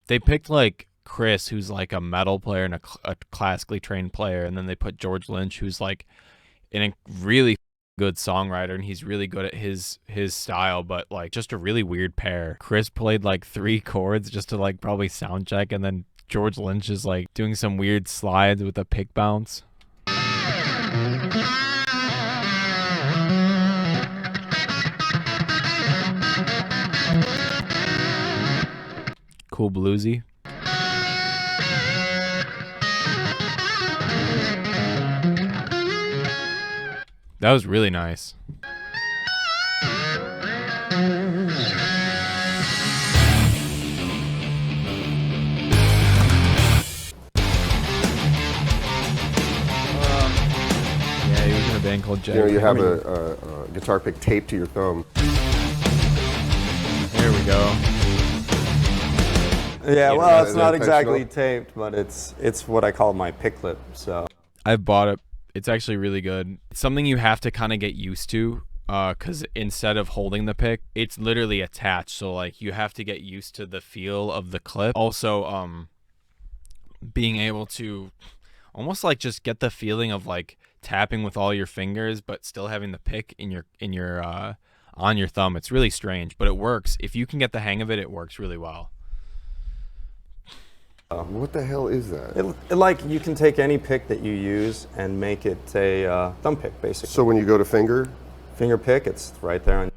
They picked like Chris, who's like a metal player and a classically trained player, and then they put George Lynch, who's like a really good songwriter, and he's really good at his style, but like just a really weird pair. Chris played like 3 chords just to like probably sound check, and then George Lynch is like doing some weird slides with a pick bounce. Cool bluesy. That was really nice. Yeah, he was in a band called Jay. You know, you have a guitar pick taped to your thumb. There we go. Yeah, well, it's not exactly taped, but it's what I call my pick clip. So I've bought it. It's actually really good. It's something you have to kind of get used to, because instead of holding the pick, it's literally attached. So like you have to get used to the feel of the clip. Also, being able to almost like just get the feeling of like tapping with all your fingers, but still having the pick in your on your thumb. It's really strange, but it works. If you can get the hang of it, it works really well. What the hell is that? like you can take any pick that you use and make it a thumb pick, basically. So when you go to finger pick, it's right there on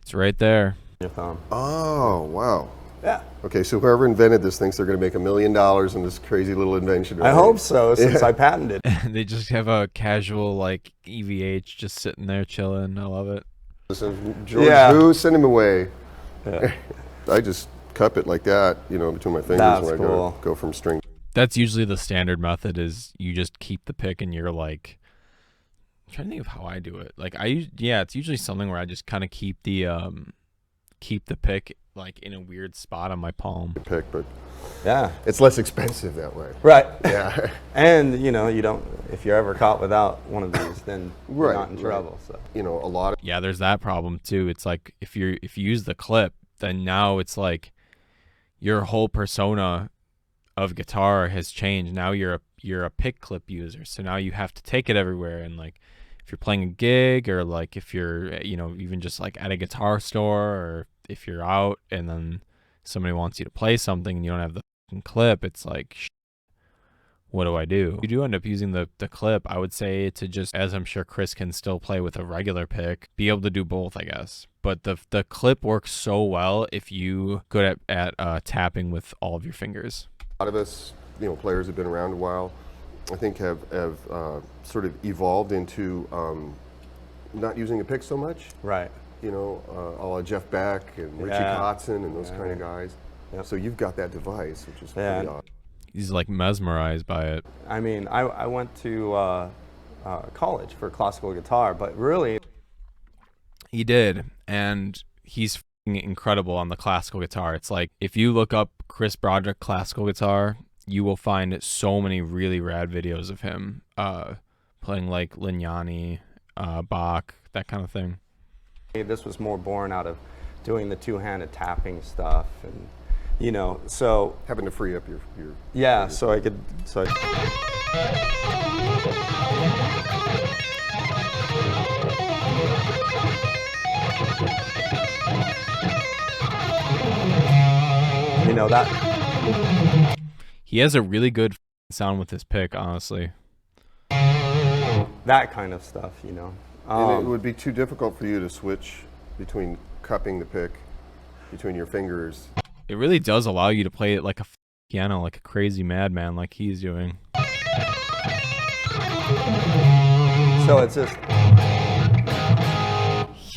It's right there. your thumb. Oh, wow. Yeah. Okay, so whoever invented this thinks they're going to make $1 million in this crazy little invention. Right? I hope so, since I patented it. They just have a casual like EVH just sitting there chilling. I love it. Listen, George, who send him away? Yeah. I just cup it like that, you know, between my fingers. That's when I cool. go from string. That's usually the standard method. Is you just keep the pick and you're like, I'm trying to think of how I do it. Like it's usually something where I just kind of keep the pick like in a weird spot on my palm. Pick, but Yeah. it's less expensive that way. Right. Yeah. And you know, you don't. If you're ever caught without one of these, then you're Right, not in right. trouble. So. You know, a lot of Yeah, there's that problem too. It's like if you use the clip, then now it's like your whole persona of guitar has changed. Now you're a pick clip user. So now you have to take it everywhere, and like if you're playing a gig, or like if you're, you know, even just like at a guitar store, or if you're out and then somebody wants you to play something and you don't have the fucking clip, it's like, what do I do? If you do end up using the clip, I would say to just, as I'm sure Chris can still play with a regular pick, be able to do both, I guess. But the clip works so well if you good at tapping with all of your fingers. A lot of us, you know, players have been around a while. I think have sort of evolved into not using a pick so much. Right. You know, a la Jeff Beck and Richie Kotzen and those kind of guys. Yep. So you've got that device, which is pretty odd. He's like mesmerized by it. I mean, I went to college for classical guitar, but really, He did, and he's f***ing incredible on the classical guitar. It's like if you look up Chris Broderick classical guitar, you will find so many really rad videos of him playing like Lignani, Bach, that kind of thing. this was more born out of doing the two-handed tapping stuff, and you know, so Having to free up your yeah, so I could you know that. He has a really good sound with his pick, honestly. That kind of stuff, you know. And it would be too difficult for you to switch between cupping the pick between your fingers. It really does allow you to play it like a piano, like a crazy madman, like he's doing. So it's just,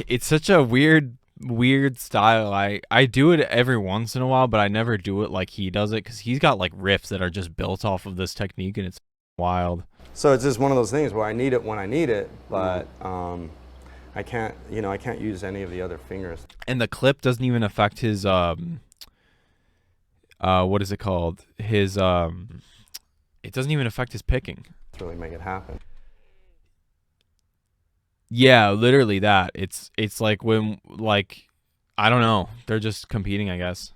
It's such a weird style. I do it every once in a while, but I never do it like he does it, because he's got like riffs that are just built off of this technique, and it's wild. so it's just one of those things where I need it when I need it, but I can't, you know, I can't use any of the other fingers. And the clip doesn't even affect his what is it called? His it doesn't even affect his picking. To really make it happen. Yeah, literally that. It's like when, like, I don't know, they're just competing, I guess.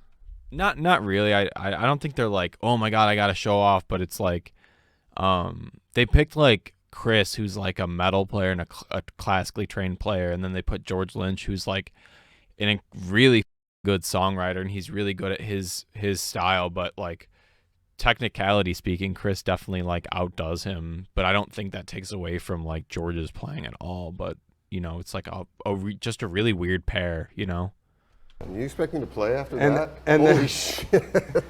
Not really. I don't think they're like, oh my god, I gotta show off. But it's like, they picked like Chris, who's like a metal player and a classically trained player, and then they put George Lynch, who's like a really good songwriter, and he's really good at his style. But like technicality speaking, Chris definitely like outdoes him. But I don't think that takes away from like George's playing at all. But it's like just a really weird pair. You expect me to play after And- that? and Holy then- shit.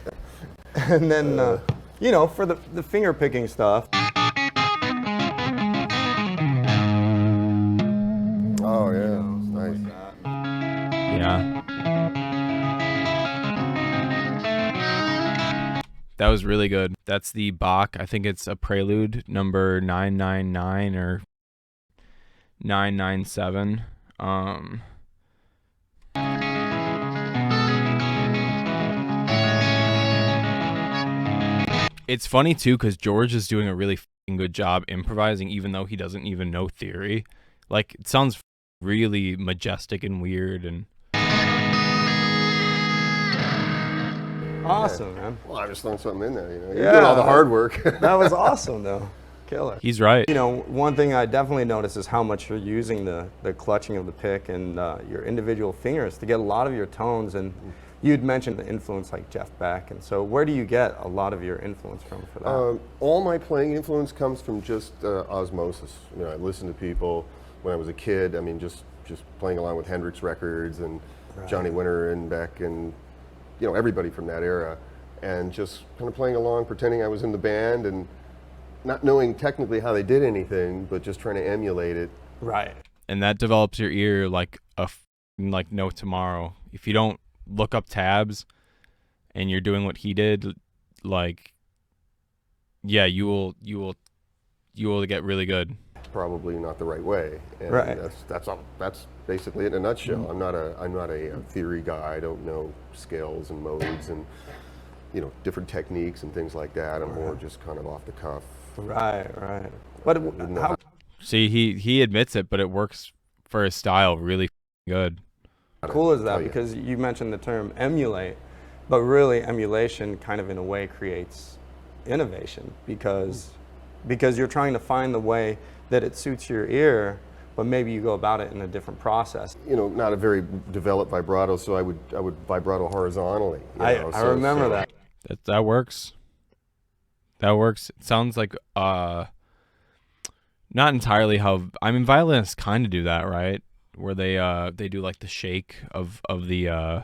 And then, for the finger picking stuff. Oh yeah, nice. Yeah. That was really good. That's the Bach. I think it's a Prelude number 999 or 997. It's funny too because George is doing a really f***ing good job improvising, even though he doesn't even know theory. Like, it sounds really majestic and weird, and Awesome, man. Well, I just thrown something in there. You're Yeah. doing all the hard work. That was awesome, though. Killer. he's right. One thing I definitely noticed is how much you're using the clutching of the pick and your individual fingers to get a lot of your tones. And you'd mentioned the influence like Jeff Beck. And so where do you get a lot of your influence from for that? All my playing influence comes from just osmosis. I listened to people when I was a kid. I mean, just playing along with Hendrix records and Johnny Winter and Beck and everybody from that era, and just kind of playing along, pretending I was in the band and not knowing technically how they did anything, but just trying to emulate it. Right. And that develops your ear like like no tomorrow. If you don't look up tabs and you're doing what he did, like, yeah, you will get really good. Probably not the right way. And Right. That's basically it in a nutshell. I'm not a theory guy. I don't know scales and modes and different techniques and things like that. I'm more just kind of off the cuff. Right. But how? See, he admits it, but it works for his style really good. Cool is that? Oh, yeah. Because you mentioned the term emulate, but really emulation kind of in a way creates innovation because you're trying to find the way that it suits your ear, but maybe you go about it in a different process. Not a very developed vibrato, so I would vibrato horizontally. I remember that. That works. That works. It sounds like not entirely how violinists kind of do that, right? Where they do like the shake of the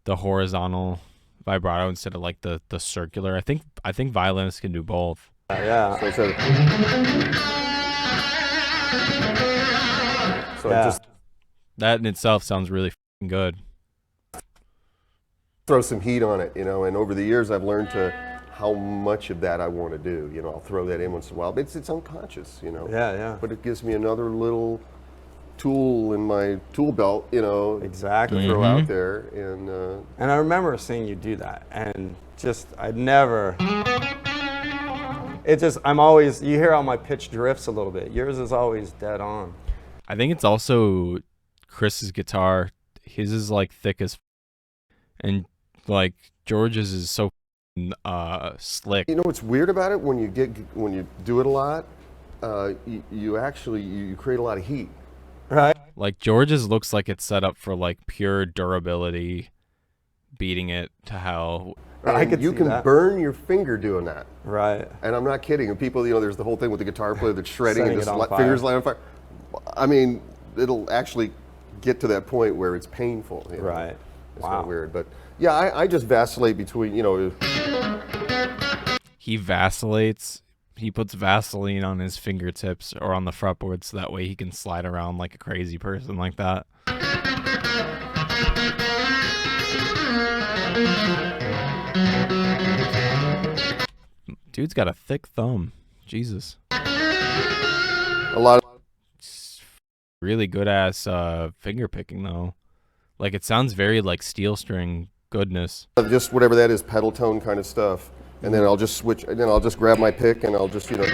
horizontal vibrato instead of like the circular. I think violinists can do both. Yeah. So Yeah. just That in itself sounds really f***ing good. throw some heat on it, and over the years I've learned how much of that I want to do. I'll throw that in once in a while, but it's unconscious, Yeah. But it gives me another little tool in my tool belt, Exactly. to throw out there. And I remember seeing you do that, and I'd never. I'm always, you hear how my pitch drifts a little bit. Yours is always dead on. I think it's also Chris's guitar. His is like thick as and like George's is so slick. What's weird about it when you do it a lot, you actually create a lot of heat. Right. Like George's looks like it's set up for like pure durability, beating it to hell. I And could you see can that. burn your finger doing that. Right. And I'm not kidding. And people, there's the whole thing with the guitar player that's shredding Setting and it just on fire. fingers light on fire. I mean, it'll actually get to that point where it's painful. Right. It's Wow. kind of weird. But yeah, I just vacillate between, He vacillates. He puts Vaseline on his fingertips or on the fretboard so that way he can slide around like a crazy person like that. Dude's got a thick thumb. Jesus. a lot of Really good ass finger picking though. Like it sounds very like steel string goodness. just whatever that is, pedal tone kind of stuff. And then I'll just switch, and then I'll just grab my pick and I'll just, Like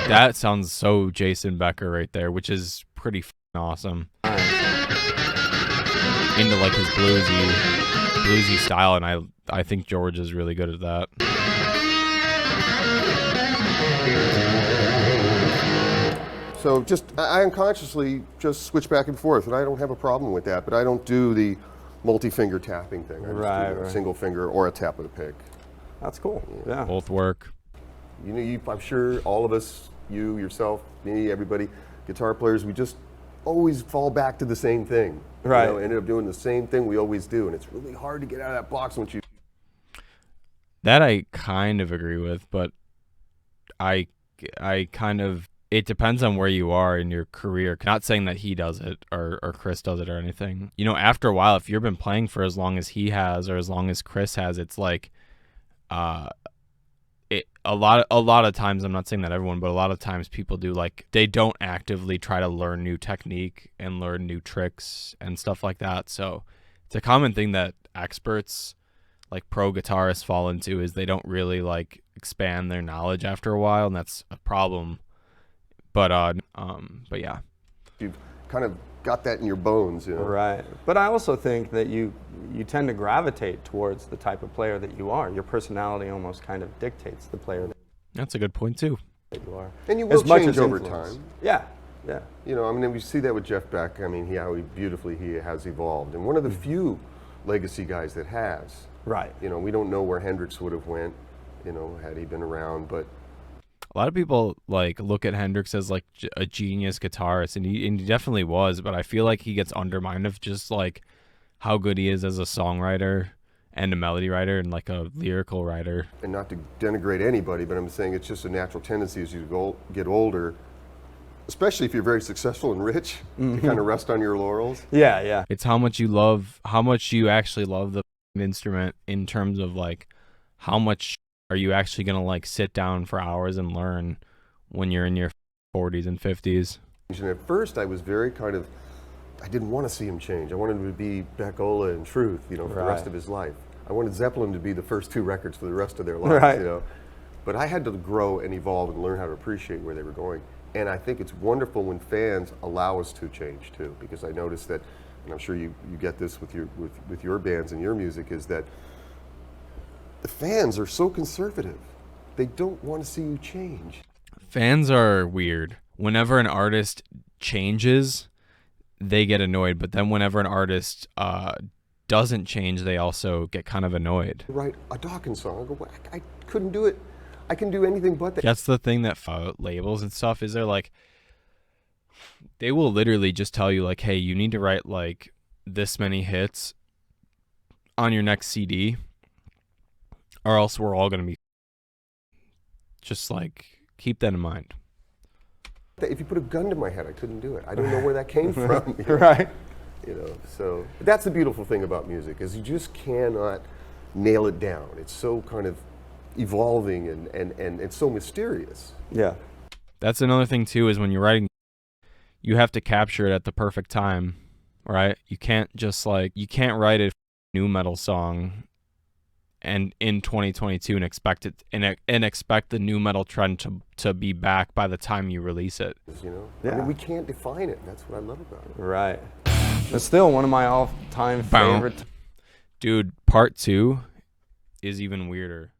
that sounds so Jason Becker right there, which is pretty awesome. Nice. into like his bluesy style, and I think George is really good at that. So I unconsciously just switch back and forth, and I don't have a problem with that. But I don't do the multi-finger tapping thing. I just do a single finger or a tap with a pick. That's cool. Yeah. Both work. You know, I'm sure all of us, you, yourself, me, everybody, guitar players, we just always fall back to the same thing. Right. You know, ended up doing the same thing we always do, and it's really hard to get out of that box once you. That I kind of agree with, but I kind of, it depends on where you are in your career. Not saying that he does it or Chris does it or anything. You know, after a while, if you've been playing for as long as he has or as long as Chris has, it's like, a lot of times, I'm not saying that everyone, but a lot of times people do, like, they don't actively try to learn new technique and learn new tricks and stuff like that. So it's a common thing that experts, like pro guitarists, fall into, is they don't really like expand their knowledge after a while, and that's a problem. But yeah, You've kind of got that in your bones, you know. Right. But I also think that you tend to gravitate towards the type of player that you are. Your personality almost kind of dictates the player that's a good point too. that you are. And you will As much change as over influence. time. Yeah. Yeah. You know, I mean, we see that with Jeff Beck. I mean, how beautifully he has evolved, and one of the few legacy guys that has. Right. You know, we don't know where Hendrix would have went, you know, had he been around, but A lot of people like look at Hendrix as like a genius guitarist, and he definitely was. But I feel like he gets undermined of just like how good he is as a songwriter and a melody writer and like a lyrical writer. and not to denigrate anybody, but I'm saying it's just a natural tendency as you get older, especially if you're very successful and rich, to kind of rest on your laurels. Yeah. Yeah. It's how much you actually love the instrument, in terms of like how much are you actually gonna like sit down for hours and learn when you're in your 40s and 50s. And at first, I was very I didn't want to see him change. I wanted him to be Beck, Ola, and Truth, you know, for the rest Right. of his life. I wanted Zeppelin to be the first two records for the rest of their lives, Right. you know. But I had to grow and evolve and learn how to appreciate where they were going. And I think it's wonderful when fans allow us to change too, because I noticed that, and I'm sure you get this with your bands and your music, is that the fans are so conservative. They don't want to see you change. Fans are weird. Whenever an artist changes, they get annoyed, but then whenever an artist doesn't change, they also get kind of annoyed. Write a Dawkins song. I go, "Well, I couldn't do it. I can do anything but that." That's the thing that labels and stuff is, they're like, they will literally just tell you like, hey, you need to write like this many hits on your next CD, or else we're all gonna be. Just like, keep that in mind. If you put a gun to my head, I couldn't do it. I don't know where that came from. You know? Right. You know, so but that's the beautiful thing about music, is you just cannot nail it down. It's so kind of evolving and it's so mysterious. Yeah. That's another thing too, is when you're writing, you have to capture it at the perfect time, right? You can't just like, you can't write a new metal song and in 2022 and expect it and expect the new metal trend to be back by the time you release it. You know, Yeah. I mean, we can't define it. That's what I love about it. Right. It's still one of my all-time Bow. favorite. Dude, part 2 is even weirder.